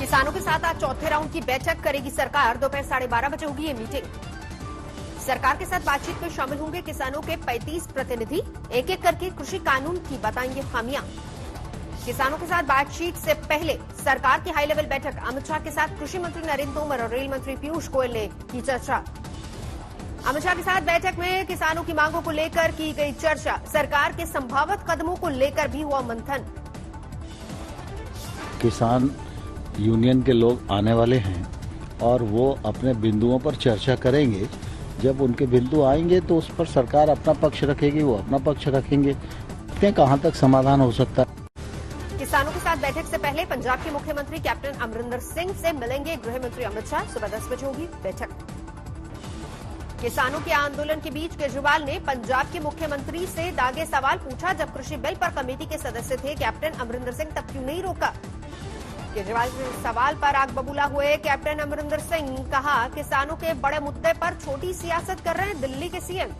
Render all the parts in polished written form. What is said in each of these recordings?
किसानों के साथ आज चौथे राउंड की बैठक करेगी सरकार। दोपहर 12:30 बजे होगी ये मीटिंग। सरकार के साथ बातचीत में शामिल होंगे किसानों के 35 प्रतिनिधि। एक एक करके कृषि कानून की बताएंगे खामियां। किसानों के साथ बातचीत से पहले सरकार की हाई लेवल बैठक। अमित शाह के साथ कृषि मंत्री नरेंद्र तोमर और रेल मंत्री पीयूष गोयल ने की चर्चा। अमित शाह के साथ बैठक में किसानों की मांगों को लेकर की गई चर्चा। सरकार के संभावित कदमों को लेकर भी हुआ मंथन। किसान यूनियन के लोग आने वाले हैं और वो अपने बिंदुओं पर चर्चा करेंगे। जब उनके बिंदु आएंगे तो उस पर सरकार अपना पक्ष रखेगी, वो अपना पक्ष रखेंगे। देखते हैं कहां तक समाधान हो सकता है। किसानों के साथ बैठक से पहले पंजाब के मुख्यमंत्री कैप्टन अमरिंदर सिंह से मिलेंगे गृह मंत्री अमित शाह। सुबह 10 बजे होगी बैठक। किसानों के आंदोलन के बीच केजरीवाल ने पंजाब के मुख्यमंत्री से दागे सवाल पूछा। जब कृषि बिल पर कमेटी के सदस्य थे कैप्टन अमरिंदर सिंह, तब क्यों नहीं रोका? केजरीवाल के सवाल पर आग बबूला हुए कैप्टन अमरिंदर सिंह। कहा, किसानों के बड़े मुद्दे पर छोटी सियासत कर रहे हैं दिल्ली के सीएम।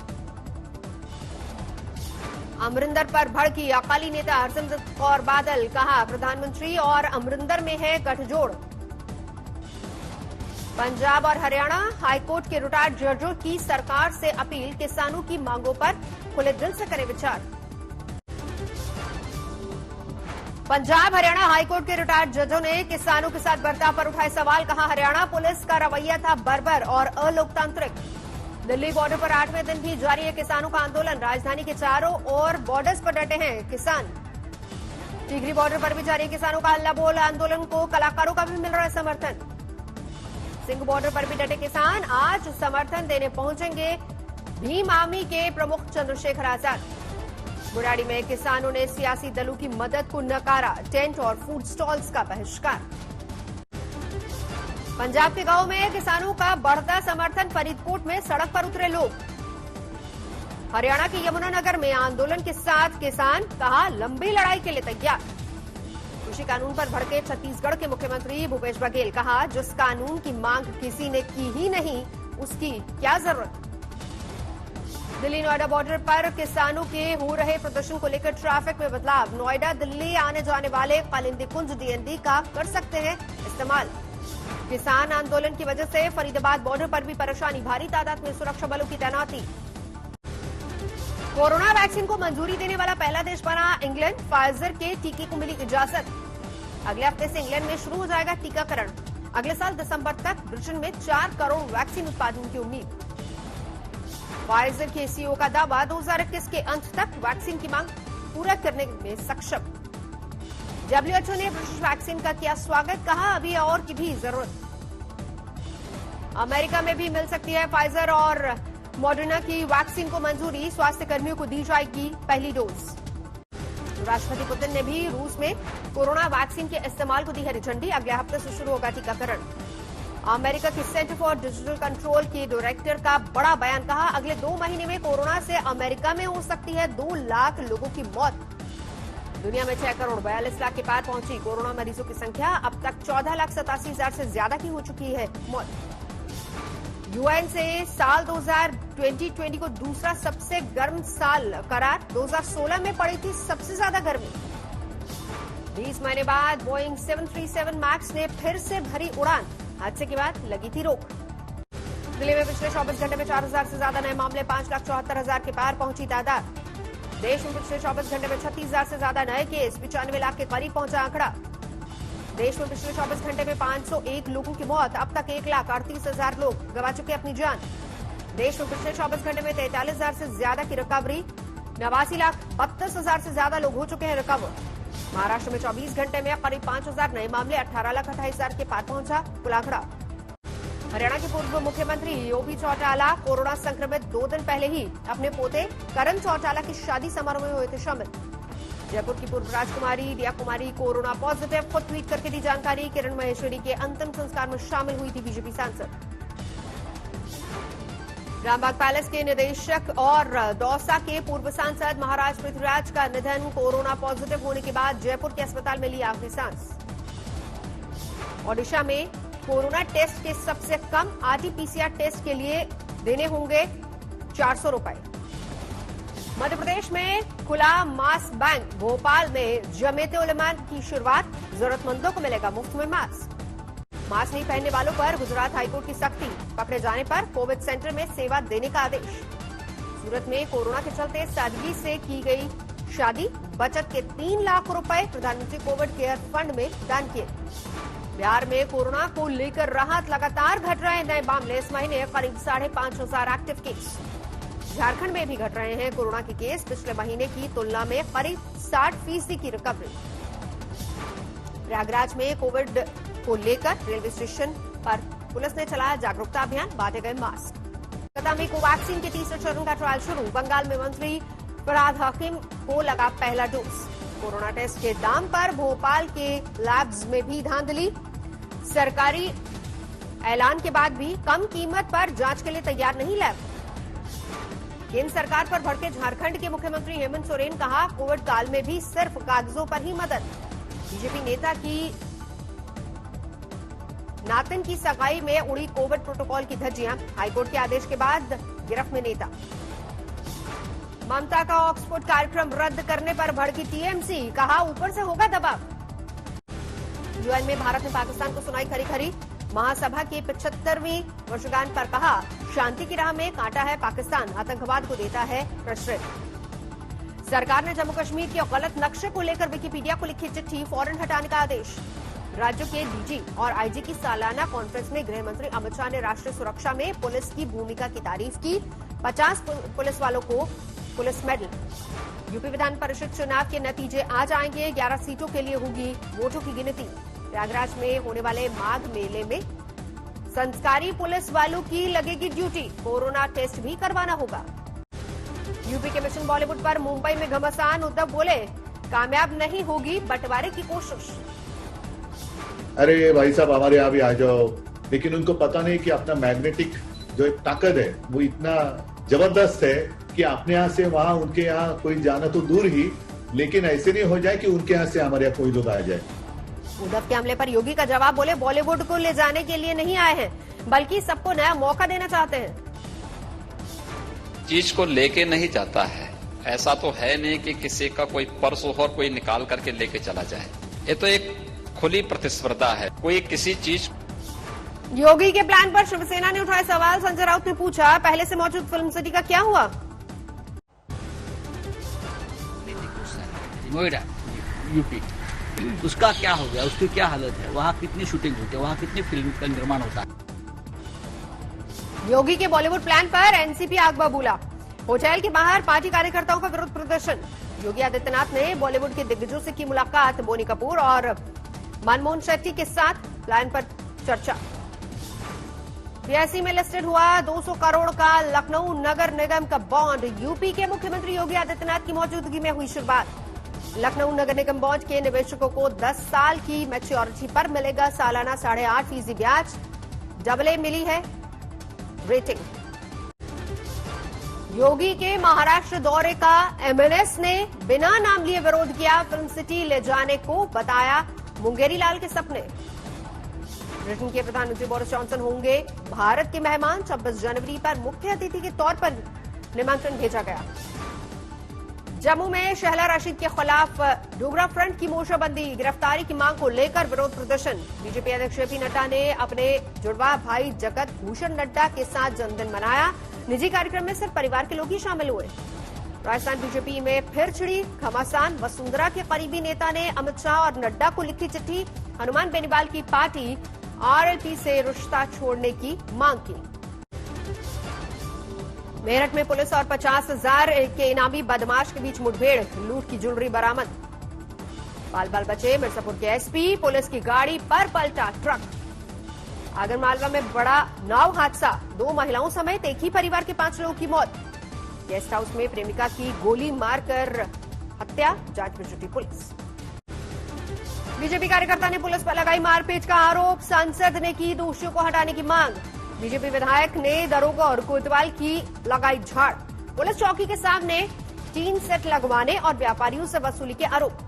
अमरिंदर पर भड़की अकाली नेता हरसिमरत कौर बादल। कहा, प्रधानमंत्री और अमरिंदर में है गठजोड़। पंजाब और हरियाणा हाईकोर्ट के रिटायर्ड जजों की सरकार से अपील। किसानों की मांगों पर खुले दिल से करें विचार। पंजाब हरियाणा हाईकोर्ट के रिटायर्ड जजों ने किसानों के साथ बर्ताव पर उठाए सवाल। कहा, हरियाणा पुलिस का रवैया था बर्बर और अलोकतांत्रिक। दिल्ली बॉर्डर पर 8वें दिन भी जारी है किसानों का आंदोलन। राजधानी के चारों ओर बॉर्डर्स पर डटे हैं किसान। टिहरी बॉर्डर पर भी जारी है किसानों का हल्ला बोल। आंदोलन को कलाकारों का भी मिल रहा है समर्थन। सिंह बॉर्डर पर भी डटे किसान आज समर्थन देने पहुंचेंगे भीम आर्मी के प्रमुख चंद्रशेखर आजाद। बुराड़ी में किसानों ने सियासी दलों की मदद को नकारा। टेंट और फूड स्टॉल्स का बहिष्कार। पंजाब के गांव में किसानों का बढ़ता समर्थन। फरीदकोट में सड़क पर उतरे लोग। हरियाणा के यमुनानगर में आंदोलन के साथ किसान। कहा, लंबी लड़ाई के लिए तैयार। कृषि कानून पर भड़के छत्तीसगढ़ के मुख्यमंत्री भूपेश बघेल। कहा, जिस कानून की मांग किसी ने की ही नहीं, उसकी क्या जरूरत। दिल्ली नोएडा बॉर्डर पर किसानों के हो रहे प्रदर्शन को लेकर ट्रैफिक में बदलाव। नोएडा दिल्ली आने जाने वाले कालिंदी कुंज डीएनडी का कर सकते हैं इस्तेमाल। किसान आंदोलन की वजह से फरीदाबाद बॉर्डर पर भी परेशानी। भारी तादाद में सुरक्षा बलों की तैनाती। कोरोना वैक्सीन को मंजूरी देने वाला पहला देश बना इंग्लैंड। फाइजर के टीके को मिली इजाजत। अगले हफ्ते से इंग्लैंड में शुरू हो जाएगा टीकाकरण। अगले साल दिसंबर तक ब्रिटेन में 4 करोड़ वैक्सीन उत्पादन की उम्मीद। फाइजर के सीईओ का दावा, 2021 के अंत तक वैक्सीन की मांग पूरा करने में सक्षम। डब्ल्यूएचओ ने ब्रिटिश वैक्सीन का किया स्वागत। कहा, अभी और की भी जरूरत। अमेरिका में भी मिल सकती है फाइजर और मॉडर्ना की वैक्सीन को मंजूरी। स्वास्थ्य कर्मियों को दी जाएगी पहली डोज। राष्ट्रपति पुतिन ने भी रूस में कोरोना वैक्सीन के इस्तेमाल को दी हरी झंडी। अगले हफ्ते से शुरू होगा टीकाकरण। अमेरिका की सेंटर फॉर डिजिटल कंट्रोल के डायरेक्टर का बड़ा बयान। कहा, अगले 2 महीने में कोरोना से अमेरिका में हो सकती है 2 लाख लोगों की मौत। दुनिया में 6 करोड़ 42 लाख के पार पहुंची कोरोना मरीजों की संख्या। अब तक 14,87,000 से ज्यादा की हो चुकी है मौत। यूएन से साल 2020 को दूसरा सबसे गर्म साल करार। 2016 में पड़ी थी सबसे ज्यादा गर्मी। 20 महीने बाद बोइंग 737 मैक्स ने फिर से भरी उड़ान। हादसे के बाद लगी थी रोक। दिल्ली में पिछले 24 घंटे में 4,000 से ज्यादा नए मामले। 5,74,000 के पार पहुंची तादाद। देश में पिछले 24 घंटे में 36,000 से ज्यादा नए केस। 95 लाख के करीब पहुंचा आंकड़ा। देश में पिछले 24 घंटे में 501 लोगों की मौत। अब तक 1,38,000 लोग गंवा चुके अपनी जान। देश में पिछले 24 घंटे में 43,000 से ज्यादा की रिकवरी। 89,32,000 से ज्यादा लोग हो चुके हैं रिकवर। महाराष्ट्र में 24 घंटे में करीब 5,000 नए मामले। 18,28,000 के पार पहुंचा कुल आंकड़ा। हरियाणा के पूर्व मुख्यमंत्री ओपी चौटाला कोरोना संक्रमित 2 दिन पहले ही अपने पोते करण चौटाला की शादी समारोह में हुए थे शामिल। जयपुर की पूर्व राजकुमारी रिया कुमारी कोरोना पॉजिटिव। खुद ट्वीट करके दी जानकारी। किरण महेश्वरी के अंतिम संस्कार में शामिल हुई थी बीजेपी सांसद। रामबाग पैलेस के निदेशक और दौसा के पूर्व सांसद महाराज पृथ्वीराज का निधन। कोरोना पॉजिटिव होने के बाद जयपुर के अस्पताल में ली आखिरी सांस। ओडिशा में कोरोना टेस्ट के सबसे कम आरटीपीसीआर टेस्ट के लिए देने होंगे 400 रुपए। मध्य प्रदेश में खुला मास्क बैंक। भोपाल में जमीयत उलमा की शुरुआत। जरूरतमंदों को मिलेगा मुफ्त में मास्क। मास्क नहीं पहनने वालों पर गुजरात हाईकोर्ट की सख्ती, पकड़े जाने पर कोविड सेंटर में सेवा देने का आदेश। सूरत में कोरोना के चलते सादगी से की गई शादी, बचत के 3 लाख रुपए प्रधानमंत्री कोविड केयर फंड में दान किए। बिहार में कोरोना को लेकर राहत, लगातार घट रहे नए मामले, इस महीने करीब 5,500 एक्टिव केस। झारखंड में भी घट रहे हैं कोरोना के केस, पिछले महीने की तुलना में करीब 60% की रिकवरी। प्रयागराज में कोविड को लेकर रेलवे स्टेशन पर पुलिस ने चलाया जागरूकता अभियान, बांटे गए मास्क। कोलकाता में कोवैक्सीन के तीसरे चरण का ट्रायल शुरू, बंगाल में मंत्री फरहाद हकीम को लगा पहला डोज। कोरोना टेस्ट के दाम पर भोपाल के लैब्स में भी धांधली, सरकारी ऐलान के बाद भी कम कीमत पर जांच के लिए तैयार नहीं लैब। केंद्र सरकार पर भड़के झारखंड के मुख्यमंत्री हेमंत सोरेन, कहा कोविड काल में भी सिर्फ कागजों पर ही मदद। बीजेपी नेता की नातिन की सगाई में उड़ी कोविड प्रोटोकॉल की धज्जियां, हाईकोर्ट के आदेश के बाद गिरफ्त में नेता। ममता का ऑक्सफोर्ड कार्यक्रम रद्द करने पर भड़की टीएमसी, कहा ऊपर से होगा दबाव। यूएन में भारत ने पाकिस्तान को सुनाई खरी खरी, महासभा की 75वीं वर्षगांठ पर कहा शांति की राह में कांटा है पाकिस्तान, आतंकवाद को देता है प्रश्रय। सरकार ने जम्मू कश्मीर के गलत नक्शे को लेकर विकिपीडिया को लिखी चिट्ठी, फौरन हटाने का आदेश। राज्यों के डीजी और आईजी की सालाना कॉन्फ्रेंस में गृह मंत्री अमित शाह ने राष्ट्रीय सुरक्षा में पुलिस की भूमिका की तारीफ की, 50 पुलिस वालों को police medal. UP Vidhan Parishad चुनाव के नतीजे आज आएंगे, 11 सीटों के लिए होगी वोटों की गिनती। प्रयागराज में होने वाले माघ मेले में संस्कारी पुलिस वालों की लगेगी ड्यूटी, कोरोना टेस्ट भी करवाना होगा। यूपी के मिशन बॉलीवुड पर मुंबई में घमासान, उद्धव बोले कामयाब नहीं होगी बंटवारे की कोशिश। अरे भाई साहब हमारे यहाँ भी आ जाओ, लेकिन उनको पता नहीं कि अपना मैग्नेटिक जो एक ताकत है वो इतना जबरदस्त है कि अपने यहाँ से वहां उनके यहाँ कोई जाना तो दूर ही, लेकिन ऐसे नहीं हो जाए कि उनके यहाँ से हमारे यहाँ कोई लोग आ जाए। उद्धव के हमले पर योगी का जवाब, बोले बॉलीवुड को ले जाने के लिए नहीं आए हैं, बल्कि सबको नया मौका देना चाहते हैं। चीज को लेके नहीं जाता है, ऐसा तो है नहीं कि किसी का कोई पर्स हो और कोई निकाल करके लेके चला जाए। ये तो एक खुली प्रतिस्पर्धा है, कोई किसी चीज। योगी के प्लान पर शिवसेना ने उठाए सवाल, संजय राउत ने पूछा पहले से मौजूद फिल्म सिटी का क्या हुआ। नोएडा यूपी, उसका क्या हो गया, उसकी क्या हालत है, वहाँ कितनी शूटिंग होती है, वहाँ कितनी फिल्म का निर्माण होता है। योगी के बॉलीवुड प्लान पर एनसीपी आग बबूला, होटल के बाहर पार्टी कार्यकर्ताओं का विरोध प्रदर्शन। योगी आदित्यनाथ ने बॉलीवुड के दिग्गजों से की मुलाकात, बोनी कपूर और मनमोहन शेट्टी के साथ प्लान पर चर्चा। बीएसई में लिस्टेड हुआ 200 करोड़ का लखनऊ नगर निगम का बॉन्ड, यूपी के मुख्यमंत्री योगी आदित्यनाथ की मौजूदगी में हुई शुरुआत। लखनऊ नगर निगम बॉन्ड के निवेशकों को 10 साल की मैच्योरिटी पर मिलेगा सालाना 8.5% ब्याज, AA मिली है रेटिंग। योगी के महाराष्ट्र दौरे का एमएनएस ने बिना नाम लिए विरोध किया, फिल्म सिटी ले जाने को बताया मुंगेरी लाल के सपने। ब्रिटेन के प्रधानमंत्री बोरिस जॉनसन होंगे भारत के मेहमान, 26 जनवरी पर मुख्य अतिथि के तौर पर निमंत्रण भेजा गया। जम्मू में शहला राशिद के खिलाफ डोगरा फ्रंट की मोर्चाबंदी, गिरफ्तारी की मांग को लेकर विरोध प्रदर्शन। बीजेपी अध्यक्ष जेपी नड्डा ने अपने जुड़वा भाई जगत भूषण नड्डा के साथ जन्मदिन मनाया, निजी कार्यक्रम में सिर्फ परिवार के लोग ही शामिल हुए। राजस्थान बीजेपी में फिर छिड़ी घमासान, वसुंधरा के करीबी नेता ने अमित शाह और नड्डा को लिखी चिट्ठी, हनुमान बेनीवाल की पार्टी आरएलपी से रिश्ता छोड़ने की मांग की। मेरठ में पुलिस और 50,000 के इनामी बदमाश के बीच मुठभेड़, लूट की ज्वेलरी बरामद। बाल बाल बचे मिर्जापुर के एसपी, पुलिस की गाड़ी पर पलटा ट्रक। आगरमालवा में बड़ा नाव हादसा, 2 महिलाओं समेत एक ही परिवार के 5 लोगों की मौत। गेस्ट हाउस में प्रेमिका की गोली मारकर हत्या, जांच में जुटी पुलिस। बीजेपी कार्यकर्ता ने पुलिस पर लगाई मारपीट का आरोप, सांसद ने की दोषियों को हटाने की मांग। बीजेपी विधायक ने दरोगा और कोतवाल की लगाई झाड़, पुलिस चौकी के सामने 3 सेट लगवाने और व्यापारियों से वसूली के आरोप।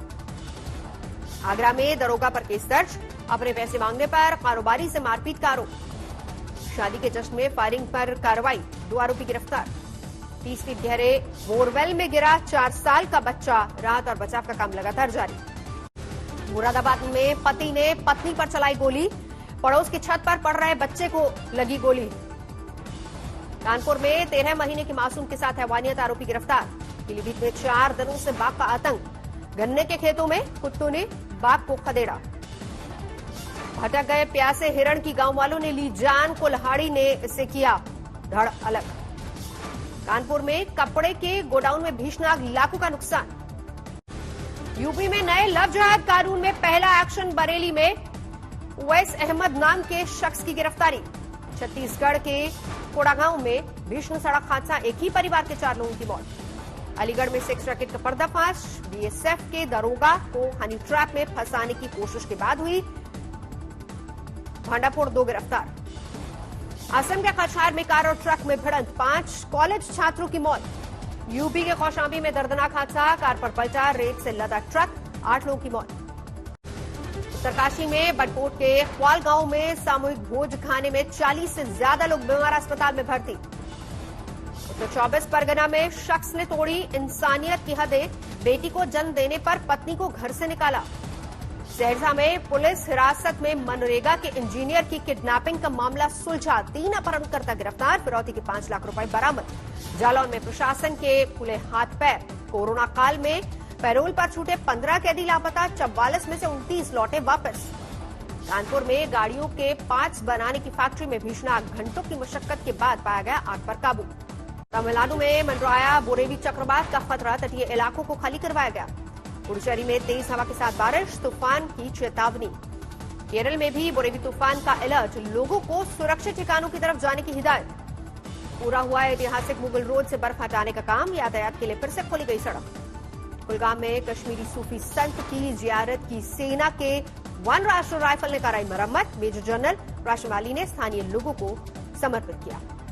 आगरा में दरोगा पर केस दर्ज, अपने पैसे मांगने पर कारोबारी से मारपीट का आरोप। शादी के जश्न में फायरिंग पर कार्रवाई, 2 आरोपी गिरफ्तार। 30 फीट गहरे बोरवेल में गिरा 4 साल का बच्चा, राहत और बचाव का काम लगातार जारी। मुरादाबाद में पति ने पत्नी पर चलाई गोली, पड़ोस की छत पर पढ़ रहे बच्चे को लगी गोली। कानपुर में 13 महीने की मासूम के साथ हैवानियत आरोपी गिरफ्तार। पीलीभीत में 4 दिनों से बाघ का आतंक। गन्ने के खेतों में कुत्तों ने बाघ को खदेड़ा। भटक गए प्यासे हिरण की गांव वालों ने ली जान, कुल्हाड़ी ने इसे किया धड़ अलग। कानपुर में कपड़े के गोडाउन में भीषण आग, लाखों का नुकसान। यूपी में नए लव जिहाद कानून में पहला एक्शन। बरेली में उवैस अहमद नाम के शख्स की गिरफ्तारी। छत्तीसगढ़ के कोड़ागांव में भीषण सड़क हादसा, एक ही परिवार के 4 लोगों की मौत। अलीगढ़ में सेक्स रैकेट का पर्दाफाश। बीएसएफ के दरोगा को हनी ट्रैप में फंसाने की कोशिश के बाद हुई भांडाफोड़, 2 गिरफ्तार। असम के कछार में कार और ट्रक में भिड़ंत, 5 कॉलेज छात्रों की मौत। यूपी के कौशाम्बी में दर्दनाक हादसा, कार पर पलटा रेत से लदा ट्रक, 8 लोगों की मौत। उत्तरकाशी में बटकोट के ख्वाल गांव में सामूहिक भोज खाने में 40 से ज्यादा लोग बीमार, अस्पताल में भर्ती। उत्तर 24 परगना में शख्स ने तोड़ी इंसानियत की हदें, बेटी को जन्म देने पर पत्नी को घर से निकाला। सहरसा में पुलिस हिरासत में मनरेगा के इंजीनियर की किडनैपिंग का मामला सुलझा, 3 अपहरणकर्ता गिरफ्तार, फिरौती के 5 लाख रुपए बरामद। जालौन में प्रशासन के खुले हाथ पैर। कोरोना काल में पैरोल पर छूटे 15 कैदी लापता, 44 में से 29 लौटे वापस। कानपुर में गाड़ियों के पार्ट्स बनाने की फैक्ट्री में भीषण आग, घंटों की मशक्कत के बाद पाया गया आग पर काबू। तमिलनाडु में मंडराया बुरेवी चक्रवात का खतरा, तटीय इलाकों को खाली करवाया गया। पुडुचेरी में तेज हवा के साथ बारिश, तूफान की चेतावनी। केरल में भी बुरेवी तूफान का अलर्ट, लोगों को सुरक्षित ठिकानों की तरफ जाने की हिदायत। पूरा हुआ ऐतिहासिक मुगल रोड से बर्फ हटाने का काम, यातायात के लिए फिर से खोली गई सड़क। कुलगाम में कश्मीरी सूफी संत की जियारत की सेना के 1 राष्ट्रीय राइफल ने कराई मरम्मत, मेजर जनरल राशमाली ने स्थानीय लोगों को समर्पित किया।